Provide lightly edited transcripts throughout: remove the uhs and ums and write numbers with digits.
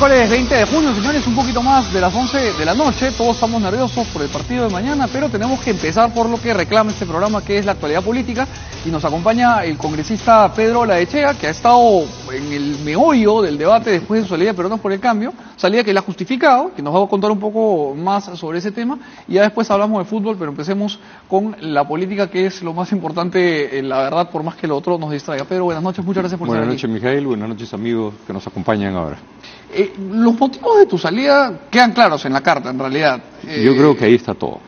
Miércoles 20 de junio, señores, un poquito más de las 11 de la noche. Todos estamos nerviosos por el partido de mañana, pero tenemos que empezar por lo que reclama este programa, que es la actualidad política. Y nos acompaña el congresista Pedro Laechea, que ha estado en el meollo del debate después de su salida de Peronos por el Cambio. Salida que él ha justificado, que nos va a contar un poco más sobre ese tema. Y ya después hablamos de fútbol, pero empecemos con la política, que es lo más importante, la verdad, por más que lo otro nos distraiga. Pedro, buenas noches, muchas gracias por estar aquí. Buenas noches, Mijael, buenas noches, amigos que nos acompañan ahora. Los motivos de tu salida quedan claros en la carta, en realidad. Yo creo que ahí está todo.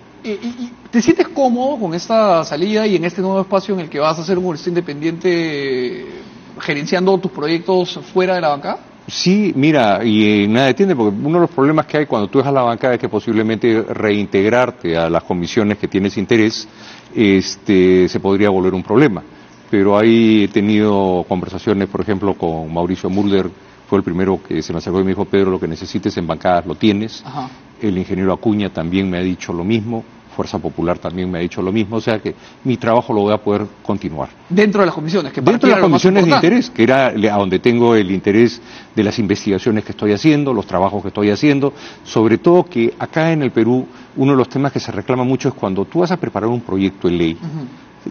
¿Te sientes cómodo con esta salida y en este nuevo espacio en el que vas a ser un congresista independiente gerenciando tus proyectos fuera de la bancada? Sí, mira, y nada detiene, porque uno de los problemas que hay cuando tú dejas la bancada es que posiblemente reintegrarte a las comisiones que tienes interés se podría volver un problema. Pero ahí he tenido conversaciones, por ejemplo, con Mauricio Mulder. Fue el primero que se me acercó y me dijo: Pedro, lo que necesites en bancadas lo tienes. Ajá. El ingeniero Acuña también me ha dicho lo mismo, Fuerza Popular también me ha dicho lo mismo, o sea que mi trabajo lo voy a poder continuar. Dentro de las comisiones, que dentro de las comisiones de interés, que era a donde tengo el interés de las investigaciones que estoy haciendo, los trabajos que estoy haciendo, sobre todo que acá en el Perú uno de los temas que se reclama mucho es cuando tú vas a preparar un proyecto de ley,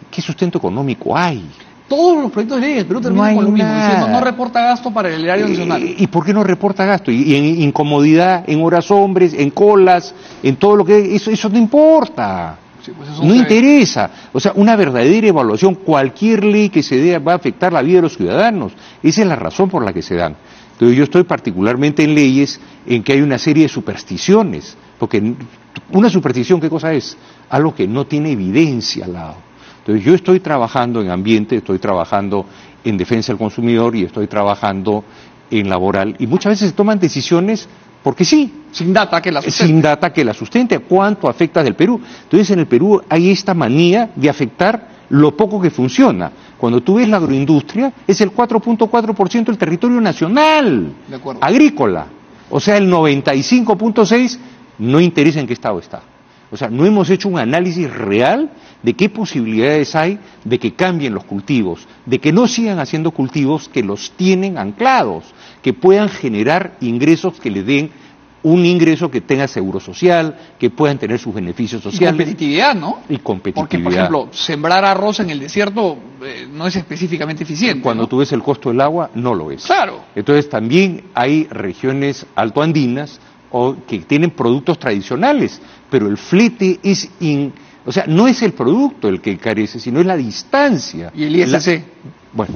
¿qué sustento económico hay? Todos los proyectos de ley del Perú terminan con lo mismo, diciendo no reporta gasto para el erario nacional. ¿Y por qué no reporta gasto? Y en incomodidad, en horas hombres, en colas, en todo lo que... Eso no importa. Sí, pues no interesa. O sea, una verdadera evaluación, cualquier ley que se dé va a afectar la vida de los ciudadanos. Esa es la razón por la que se dan. Entonces yo estoy particularmente en leyes en que hay una serie de supersticiones. Porque una superstición, ¿qué cosa es? Algo que no tiene evidencia al lado. Entonces yo estoy trabajando en ambiente, estoy trabajando en defensa del consumidor y estoy trabajando en laboral. Y muchas veces se toman decisiones porque sí. Sin data que la sustente. Sin data que la sustente. ¿Cuánto afecta del Perú? Entonces en el Perú hay esta manía de afectar lo poco que funciona. Cuando tú ves la agroindustria, es el 4.4% del territorio nacional. De acuerdo. Agrícola. O sea, el 95.6% no interesa en qué estado está. O sea, no hemos hecho un análisis real de qué posibilidades hay de que cambien los cultivos, de que no sigan haciendo cultivos que los tienen anclados, que puedan generar ingresos que le den un ingreso que tenga seguro social, que puedan tener sus beneficios sociales. Y competitividad, ¿no? Y competitividad. Porque, por ejemplo, sembrar arroz en el desierto no es específicamente eficiente. Cuando ¿no? tú ves el costo del agua, no lo es. Claro. Entonces también hay regiones altoandinas que tienen productos tradicionales, pero el flete es o sea, no es el producto el que carece, sino es la distancia. Y el ISC. Bueno,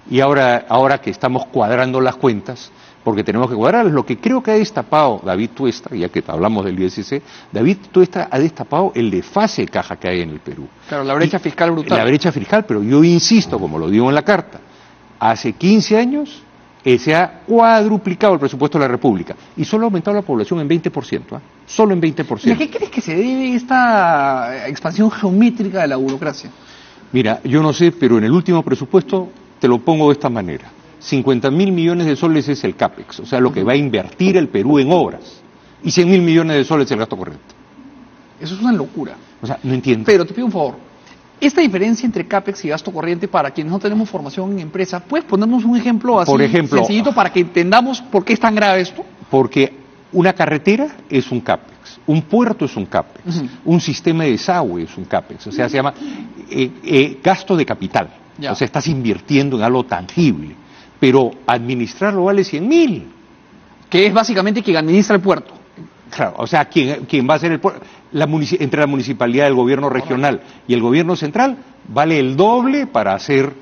y ahora que estamos cuadrando las cuentas, porque tenemos que cuadrar, lo que creo que ha destapado David Tuesta, ya que hablamos del ISC, David Tuesta ha destapado el desfase de caja que hay en el Perú. Claro, la brecha fiscal brutal. La brecha fiscal, pero yo insisto, como lo digo en la carta, hace 15 años se ha cuadruplicado el presupuesto de la República y solo ha aumentado la población en 20%, solo en 20%. ¿Y a qué crees que se debe esta expansión geométrica de la burocracia? Mira, yo no sé, pero en el último presupuesto te lo pongo de esta manera. 50.000 millones de soles es el CAPEX, o sea, lo que va a invertir el Perú en obras, y 100.000 millones de soles el gasto corriente. Eso es una locura. O sea, no entiendo. Pero te pido un favor. Esta diferencia entre CAPEX y gasto corriente, para quienes no tenemos formación en empresa, ¿puedes ponernos un ejemplo así sencillito para que entendamos por qué es tan grave esto? Porque una carretera es un CAPEX, un puerto es un CAPEX, un sistema de desagüe es un CAPEX, o sea, se llama gasto de capital. Ya. O sea, estás invirtiendo en algo tangible, pero administrarlo vale 100.000. Que es básicamente quien administra el puerto. Claro, o sea, quien va a ser el puerto, entre la municipalidad, el gobierno regional y el gobierno central, vale el doble para hacer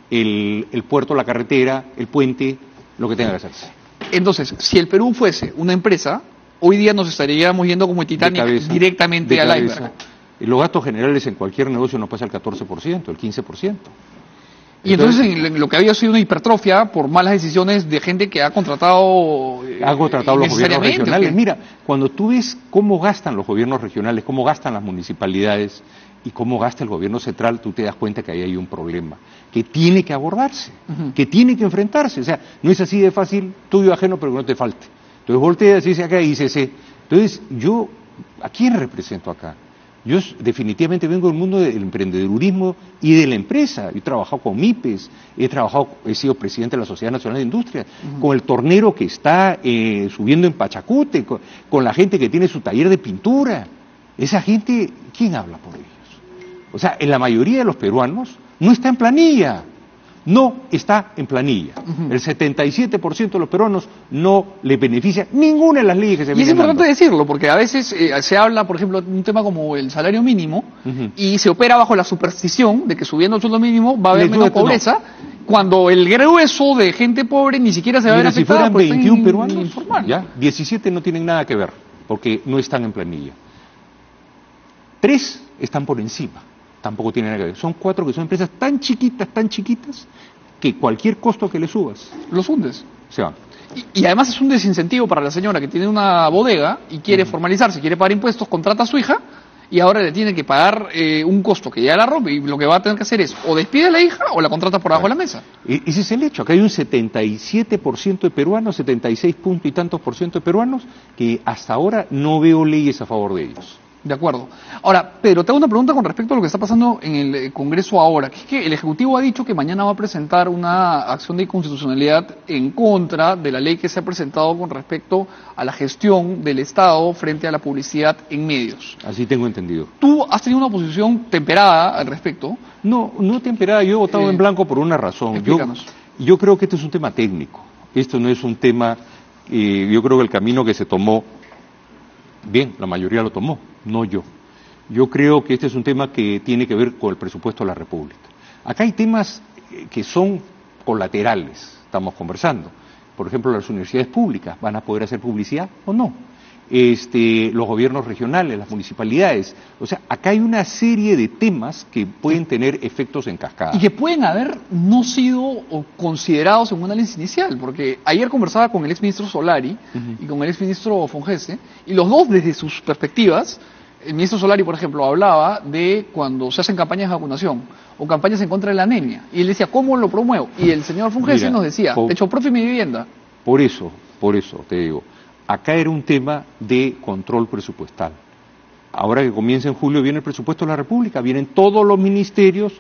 el puerto, la carretera, el puente, lo que tenga que hacerse. Entonces, si el Perú fuese una empresa, hoy día nos estaríamos yendo como el Titanic directamente al iceberg. Los gastos generales en cualquier negocio nos pasa el 14%, el 15%. Y entonces en lo que había sido una hipertrofia por malas decisiones de gente que ha contratado los gobiernos regionales. Mira, cuando tú ves cómo gastan los gobiernos regionales, cómo gastan las municipalidades y cómo gasta el gobierno central, tú te das cuenta que ahí hay un problema que tiene que abordarse, que tiene que enfrentarse. O sea, no es así de fácil, tuyo ajeno, pero que no te falte. Entonces volteas y dices acá y dices, entonces yo, ¿a quién represento acá? Definitivamente vengo del mundo del emprendedurismo y de la empresa. Yo he trabajado con MIPES, he sido presidente de la Sociedad Nacional de Industria, con el tornero que está subiendo en Pachacute, con la gente que tiene su taller de pintura. Esa gente, ¿quién habla por ellos? O sea, en la mayoría de los peruanos no está en planilla. No está en planilla. El 77% de los peruanos no le beneficia ninguna de las leyes que se vienen. Y es importante dando. decirlo, porque a veces se habla, por ejemplo, de un tema como el salario mínimo, y se opera bajo la superstición de que subiendo el sueldo mínimo va a haber menos pobreza, cuando el grueso de gente pobre ni siquiera se va a ver afectada. Si fueran 21 peruanos, informal. ya, 17 no tienen nada que ver, porque no están en planilla. 3 están por encima. Tampoco tiene nada que ver. Son 4 que son empresas tan chiquitas, que cualquier costo que le subas, los hundes. Se van. Y además es un desincentivo para la señora que tiene una bodega y quiere formalizarse, quiere pagar impuestos, contrata a su hija y ahora le tiene que pagar un costo que ya la rompe, y lo que va a tener que hacer es o despide a la hija o la contrata por abajo de la mesa. Ese es el hecho. Acá hay un 77% de peruanos, 76 punto y tantos por ciento de peruanos, que hasta ahora no veo leyes a favor de ellos. De acuerdo. Ahora, Pedro, te hago una pregunta con respecto a lo que está pasando en el Congreso ahora, que es que el Ejecutivo ha dicho que mañana va a presentar una acción de inconstitucionalidad en contra de la ley que se ha presentado con respecto a la gestión del Estado frente a la publicidad en medios. Así tengo entendido. ¿Tú has tenido una posición temperada al respecto? No temperada. Yo he votado en blanco por una razón. Explícanos. Yo creo que este es un tema técnico. Esto no es un tema... yo creo que el camino que se tomó, bien, la mayoría lo tomó. No yo. Yo creo que este es un tema que tiene que ver con el presupuesto de la República. Acá hay temas que son colaterales, estamos conversando. Por ejemplo, las universidades públicas, ¿van a poder hacer publicidad o no? Los gobiernos regionales, las municipalidades. O sea, acá hay una serie de temas que pueden tener efectos en cascada. Y que pueden haber no sido considerados en un análisis inicial, porque ayer conversaba con el exministro Solari y con el exministro Fongese, y los dos desde sus perspectivas. El ministro Solari, por ejemplo, hablaba de cuando se hacen campañas de vacunación o campañas en contra de la anemia, y él decía, ¿cómo lo promuevo? Y el señor Fongese nos decía, de hecho, profe, mi vivienda. Por eso te digo, acá era un tema de control presupuestal. Ahora que comienza en julio viene el presupuesto de la República, vienen todos los ministerios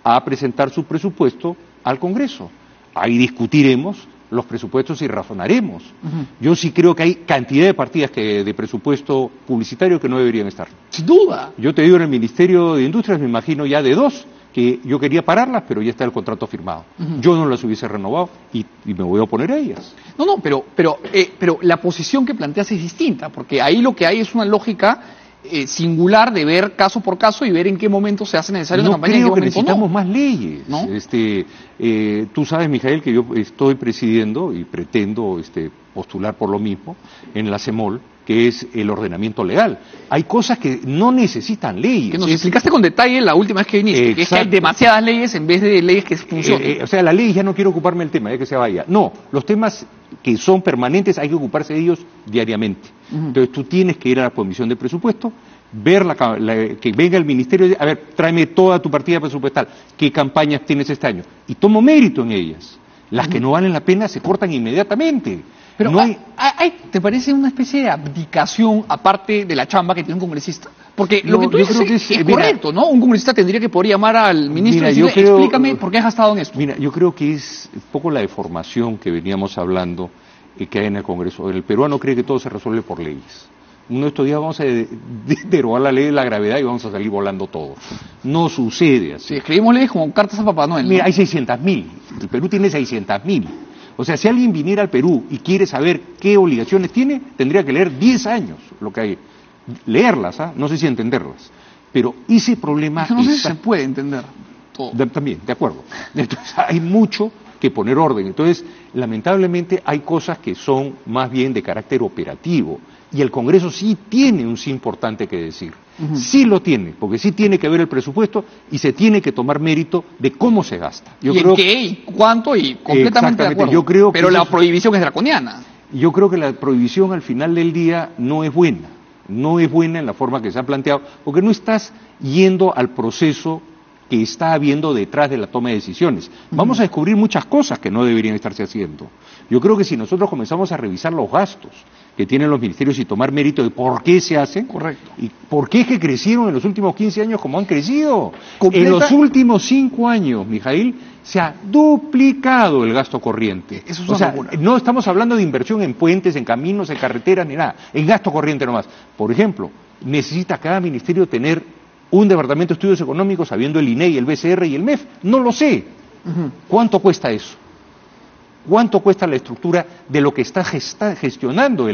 a presentar su presupuesto al Congreso. Ahí discutiremos los presupuestos y razonaremos. Yo sí creo que hay cantidad de partidas de presupuesto publicitario que no deberían estar. Sin duda. Yo te digo, en el Ministerio de Industrias me imagino ya de 2, que yo quería pararlas, pero ya está el contrato firmado. Yo no las hubiese renovado y me voy a oponer a ellas. No, pero la posición que planteas es distinta, porque ahí lo que hay es una lógica singular de ver caso por caso y ver en qué momento se hace necesaria una campaña y en qué momento necesitamos más leyes. ¿No? Tú sabes, Mijael, que yo estoy presidiendo y pretendo postular por lo mismo en la CEMOL, que es el ordenamiento legal. Hay cosas que no necesitan leyes. Que nos explicaste con detalle la última vez que viniste, que es que hay demasiadas leyes en vez de leyes que funcionen. O sea, la ley, ya no quiero ocuparme del tema, ya que se vaya. No, los temas que son permanentes hay que ocuparse de ellos diariamente. Entonces tú tienes que ir a la comisión de presupuesto, ver que venga el ministerio, a ver, tráeme toda tu partida presupuestal, qué campañas tienes este año, y tomo mérito en ellas. Las que no valen la pena se cortan inmediatamente. Pero no ¿te parece una especie de abdicación aparte de la chamba que tiene un congresista? Porque lo que tú dices es correcto, ¿no? Un congresista tendría que poder llamar al ministro y decirle, explícame por qué has gastado en esto. Mira, yo creo que es un poco la deformación que veníamos hablando que hay en el Congreso. El peruano cree que todo se resuelve por leyes. Uno de estos días vamos a derogar la ley de la gravedad y vamos a salir volando todos. No sucede así. Sí, escribimos leyes como cartas a Papá Noel, ¿no? Mira, hay 600.000. El Perú tiene 600.000. O sea, si alguien viniera al Perú y quiere saber qué obligaciones tiene, tendría que leer 10 años lo que hay. Leerlas, no sé si entenderlas. Pero ese problema... No sé si se puede entender todo. También, de acuerdo. Entonces, hay mucho que poner orden. Entonces, lamentablemente, hay cosas que son más bien de carácter operativo. Y el Congreso sí tiene un sí importante que decir. Sí lo tiene, porque sí tiene que ver el presupuesto y se tiene que tomar mérito de cómo se gasta. Yo creo en qué y cuánto y completamente de acuerdo. Yo creo pero la prohibición es draconiana. Yo creo que la prohibición al final del día no es buena. No es buena en la forma que se ha planteado, porque no estás yendo al proceso que está habiendo detrás de la toma de decisiones. Vamos a descubrir muchas cosas que no deberían estarse haciendo. Yo creo que si nosotros comenzamos a revisar los gastos que tienen los ministerios y tomar mérito de por qué se hacen, correcto, y por qué es que crecieron en los últimos 15 años como han crecido. En los últimos 5 años, Mijail, se ha duplicado el gasto corriente. Eso es una locura. No estamos hablando de inversión en puentes, en caminos, en carreteras, ni nada, en gasto corriente nomás. Por ejemplo, necesita cada ministerio tener un departamento de estudios económicos sabiendo el INEI, el BCR y el MEF. No lo sé. ¿Cuánto cuesta eso? ¿Cuánto cuesta la estructura de lo que está gestionando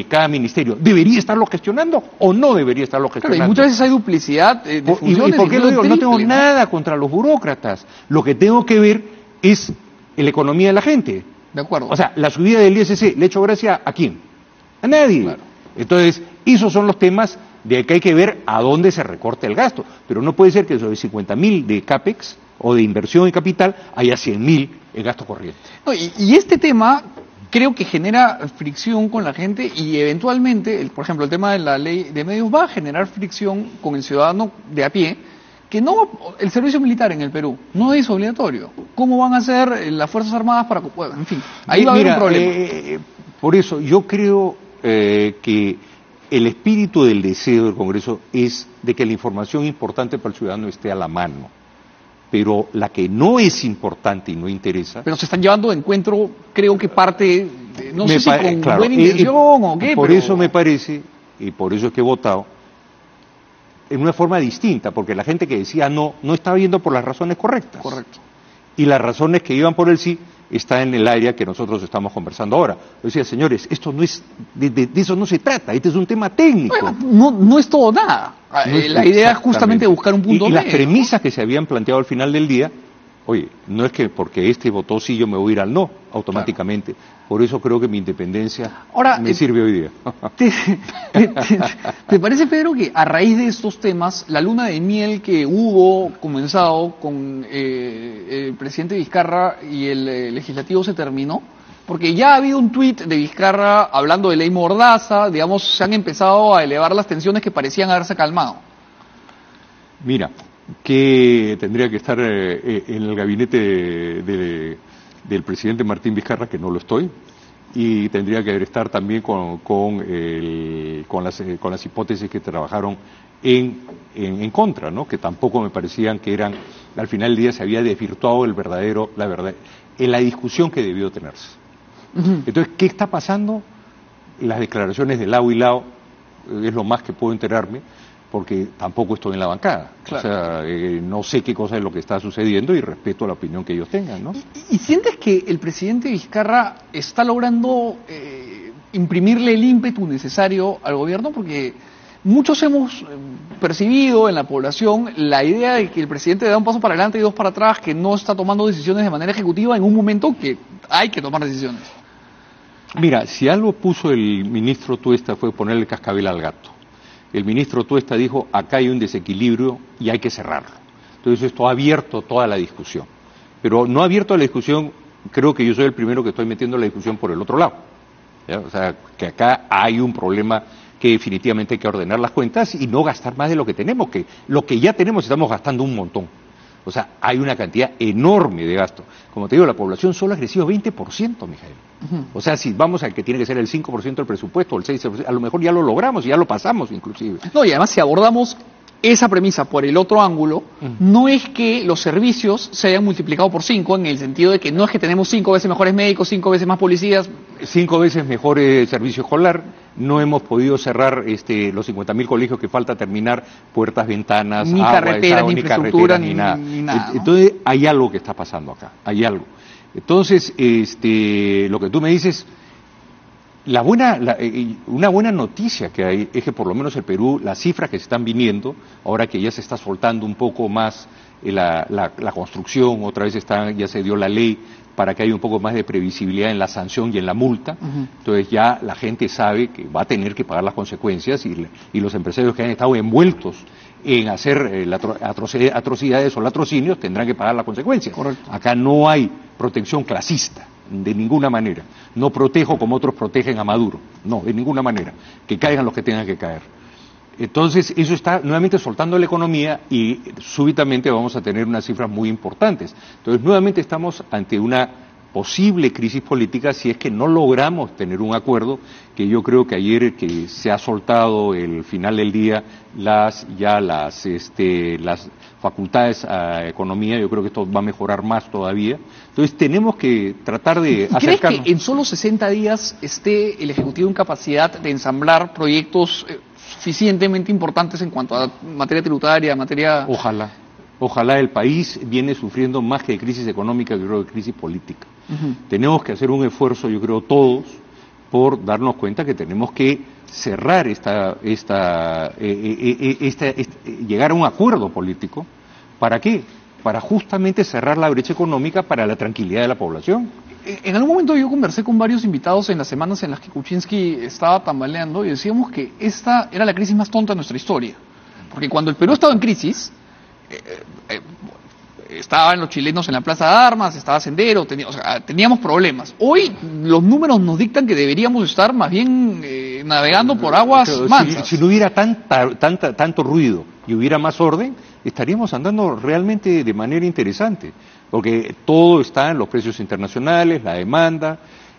cada ministerio? ¿Debería estarlo gestionando o no debería estarlo gestionando? Claro, y muchas veces hay duplicidad de funciones. ¿Y por qué lo digo? No tengo nada contra los burócratas. Lo que tengo que ver es la economía de la gente. De acuerdo. O sea, la subida del ISC, ¿le echo gracia a quién? A nadie. Claro. Entonces, esos son los temas de que hay que ver a dónde se recorta el gasto. Pero no puede ser que sobre 50.000 de CAPEX o de inversión en capital haya 100.000 en gasto corriente. No, y este tema creo que genera fricción con la gente y eventualmente, por ejemplo, el tema de la ley de medios va a generar fricción con el ciudadano de a pie, que no, el servicio militar en el Perú no es obligatorio. ¿Cómo van a hacer las Fuerzas Armadas para que puedan? En fin, ahí va a haber un problema. Por eso, yo creo que el espíritu del deseo del Congreso es de que la información importante para el ciudadano esté a la mano. Pero la que no es importante y no interesa... Pero se están llevando de encuentro, creo que parte, no sé si con buena intención o qué, por eso me parece, y por eso es que he votado, en una forma distinta, porque la gente que decía no estaba yendo por las razones correctas. Correcto. Y las razones que iban por el sí está en el área que nosotros estamos conversando ahora. Yo decía, señores, esto no es, de eso no se trata, este es un tema técnico. No es todo nada. La idea es justamente buscar un punto medio. Y las premisas que se habían planteado al final del día, oye, no es que porque este votó sí yo me voy a ir al no, automáticamente. Claro. Por eso creo que mi independencia me sirve hoy día. ¿Te parece, Pedro, que a raíz de estos temas, la luna de miel que hubo comenzado con el presidente Vizcarra y el legislativo se terminó? Porque ya ha habido un tuit de Vizcarra hablando de ley Mordaza, digamos, se han empezado a elevar las tensiones que parecían haberse calmado. Mira, que tendría que estar en el gabinete del presidente Martín Vizcarra, que no lo estoy, y tendría que estar también con las hipótesis que trabajaron en contra, ¿no? Que tampoco me parecían que eran, al final del día se había desvirtuado la verdad, en la discusión que debió tenerse. Entonces, ¿qué está pasando? Las declaraciones de Lao y Lao es lo más que puedo enterarme, porque tampoco estoy en la bancada. Claro. O sea, no sé qué cosa es lo que está sucediendo y respeto la opinión que ellos tengan, ¿no? ¿Y sientes que el presidente Vizcarra está logrando imprimirle el ímpetu necesario al gobierno? Porque muchos hemos percibido en la población la idea de que el presidente da un paso para adelante y dos para atrás, que no está tomando decisiones de manera ejecutiva en un momento que hay que tomar decisiones. Mira, si algo puso el ministro Tuesta fue ponerle el cascabel al gato. El ministro Tuesta dijo, acá hay un desequilibrio y hay que cerrarlo. Entonces esto ha abierto toda la discusión. Pero no ha abierto la discusión, creo que yo soy el primero que estoy metiendo la discusión por el otro lado. ¿Ya? O sea, que acá hay un problema que definitivamente hay que ordenar las cuentas y no gastar más de lo que tenemos, que lo que ya tenemos estamos gastando un montón. O sea, hay una cantidad enorme de gasto. Como te digo, la población solo ha crecido 20%, Mijail. O sea, si vamos al que tiene que ser el 5% del presupuesto, el 6%, a lo mejor ya lo logramos y ya lo pasamos inclusive. No, y además si abordamos esa premisa por el otro ángulo, no es que los servicios se hayan multiplicado por 5, en el sentido de que no es que tenemos 5 veces mejores médicos, 5 veces más policías. 5 veces mejor servicio escolar, no hemos podido cerrar los 50.000 colegios que falta terminar, puertas, ventanas, ni agua, carreteras, ni infraestructura, ni nada. ¿no? Entonces hay algo que está pasando acá, hay algo. Entonces, lo que tú me dices, una buena noticia que hay es que por lo menos el Perú, las cifras que se están viniendo, ahora que ya se está soltando un poco más la construcción, otra vez ya se dio la ley para que haya un poco más de previsibilidad en la sanción y en la multa, entonces ya la gente sabe que va a tener que pagar las consecuencias y los empresarios que han estado envueltos en hacer atrocidades o latrocinios tendrán que pagar las consecuencias. Correcto. Acá no hay protección clasista, de ninguna manera. No protejo como otros protegen a Maduro, no, de ninguna manera. Que caigan los que tengan que caer. Entonces, eso está nuevamente soltando la economía y súbitamente vamos a tener unas cifras muy importantes. Entonces, nuevamente estamos ante una posible crisis política si es que no logramos tener un acuerdo, que yo creo que ayer que se ha soltado el final del día las facultades a economía, yo creo que esto va a mejorar más todavía. Entonces tenemos que tratar de acercarnos. ¿Crees que en solo 60 días esté el Ejecutivo en capacidad de ensamblar proyectos suficientemente importantes en cuanto a materia tributaria, materia... Ojalá el país viene sufriendo más que de crisis económica, yo creo, de crisis política. Tenemos que hacer un esfuerzo, yo creo, todos, por darnos cuenta que tenemos que cerrar llegar a un acuerdo político. ¿Para qué? Para justamente cerrar la brecha económica para la tranquilidad de la población. En algún momento yo conversé con varios invitados en las semanas en las que Kuczynski estaba tambaleando y decíamos que esta era la crisis más tonta de nuestra historia. Porque cuando el Perú estaba en crisis, estaban los chilenos en la Plaza de Armas, estaba Sendero, teníamos problemas. Hoy los números nos dictan que deberíamos estar más bien navegando por aguas mansas. Si no hubiera tanto ruido y hubiera más orden, estaríamos andando realmente de manera interesante, porque todo está en los precios internacionales, la demanda,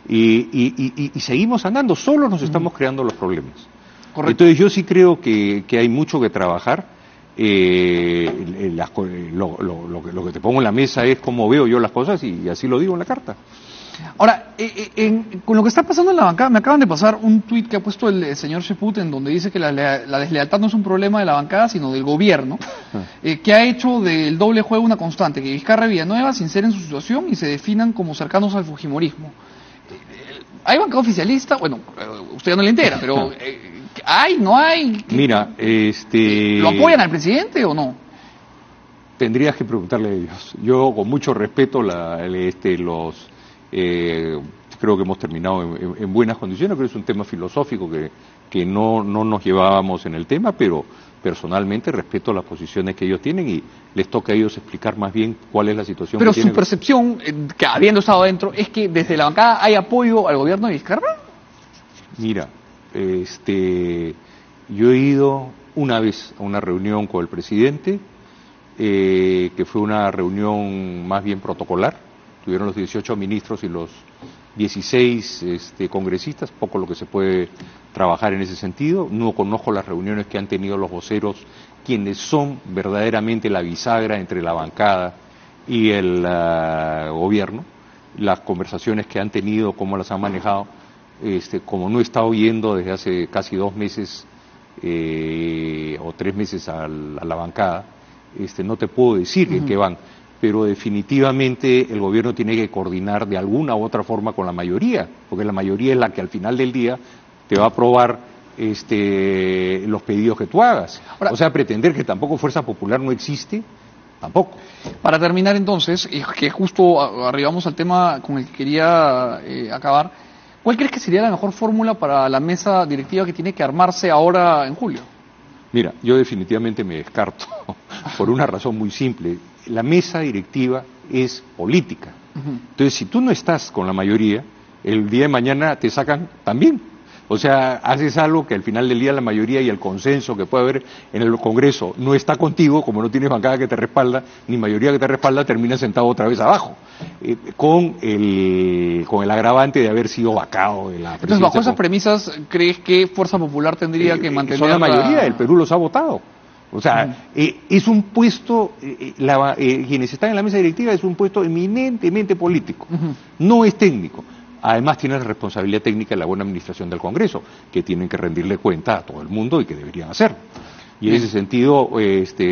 y seguimos andando, solo nos estamos creando los problemas. Correcto. Entonces yo sí creo que hay mucho que trabajar. Lo que te pongo en la mesa es cómo veo yo las cosas y así lo digo en la carta. Ahora, con lo que está pasando en la bancada, me acaban de pasar un tuit que ha puesto el señor Cheput, en donde dice que la deslealtad no es un problema de la bancada, sino del gobierno, que ha hecho del doble juego una constante, que Vizcarra y Villanueva se inseren en su situación y se definan como cercanos al fujimorismo. ¿Hay bancada oficialista? Bueno, usted ya no le entera, pero ¿hay, no hay? Mira, ¿Lo apoyan al presidente o no? Tendrías que preguntarle a ellos. Yo, con mucho respeto, creo que hemos terminado en buenas condiciones. Creo que es un tema filosófico que no nos llevábamos en el tema, pero personalmente respeto las posiciones que ellos tienen y les toca a ellos explicar más bien cuál es la situación. Pero su percepción, que habiendo estado adentro, es que desde la bancada hay apoyo al gobierno de Vizcarra. Mira, yo he ido una vez a una reunión con el presidente, que fue una reunión más bien protocolar. Tuvieron los 18 ministros y los 16 congresistas, poco lo que se puede trabajar en ese sentido. No conozco las reuniones que han tenido los voceros, quienes son verdaderamente la bisagra entre la bancada y el gobierno, las conversaciones que han tenido, cómo las han manejado. Como no he estado yendo desde hace casi 2 meses o 3 meses a la bancada, no te puedo decir en qué van, pero definitivamente el gobierno tiene que coordinar de alguna u otra forma con la mayoría, porque la mayoría es la que al final del día te va a aprobar los pedidos que tú hagas. Ahora, o sea, pretender que tampoco Fuerza Popular no existe, tampoco. Para terminar entonces, y que justo arribamos al tema con el que quería acabar, ¿cuál crees que sería la mejor fórmula para la mesa directiva que tiene que armarse ahora en julio? Mira, yo definitivamente me descarto, por una razón muy simple. La mesa directiva es política. Entonces, si tú no estás con la mayoría, el día de mañana te sacan también. O sea, haces algo que al final del día la mayoría y el consenso que puede haber en el Congreso no está contigo, como no tienes bancada que te respalda, ni mayoría que te respalda, terminas sentado otra vez abajo, con el agravante de haber sido vacado de la presidencia. Entonces, bajo esas premisas, ¿crees que Fuerza Popular tendría que mantener? Son la mayoría, el Perú los ha votado. O sea, es un puesto, quienes están en la mesa directiva es un puesto eminentemente político, no es técnico. Además tiene la responsabilidad técnica de la buena administración del Congreso, que tienen que rendirle cuenta a todo el mundo y que deberían hacerlo. Y en ese sentido,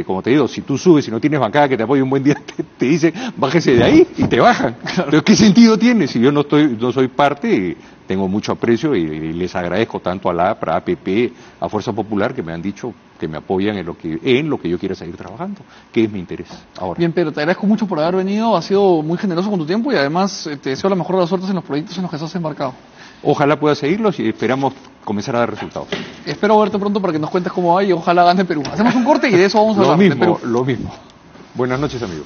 como te digo, si tú subes y no tienes bancada que te apoye un buen día, te dicen, bájese de ahí, y te bajan. Entonces, ¿qué sentido tiene? Si yo no soy parte, tengo mucho aprecio y les agradezco tanto a la APRA, a APP, a Fuerza Popular, que me han dicho que me apoyan en lo que yo quiera seguir trabajando, que es mi interés ahora. Bien, Pedro, te agradezco mucho por haber venido, has sido muy generoso con tu tiempo y además te deseo la mejor de las suertes en los proyectos en los que estás embarcado. Ojalá pueda seguirlos y esperamos comenzar a dar resultados. Espero verte pronto para que nos cuentes cómo va y ojalá gane Perú. Hacemos un corte y de eso vamos a hablar. Lo mismo. Buenas noches, amigos.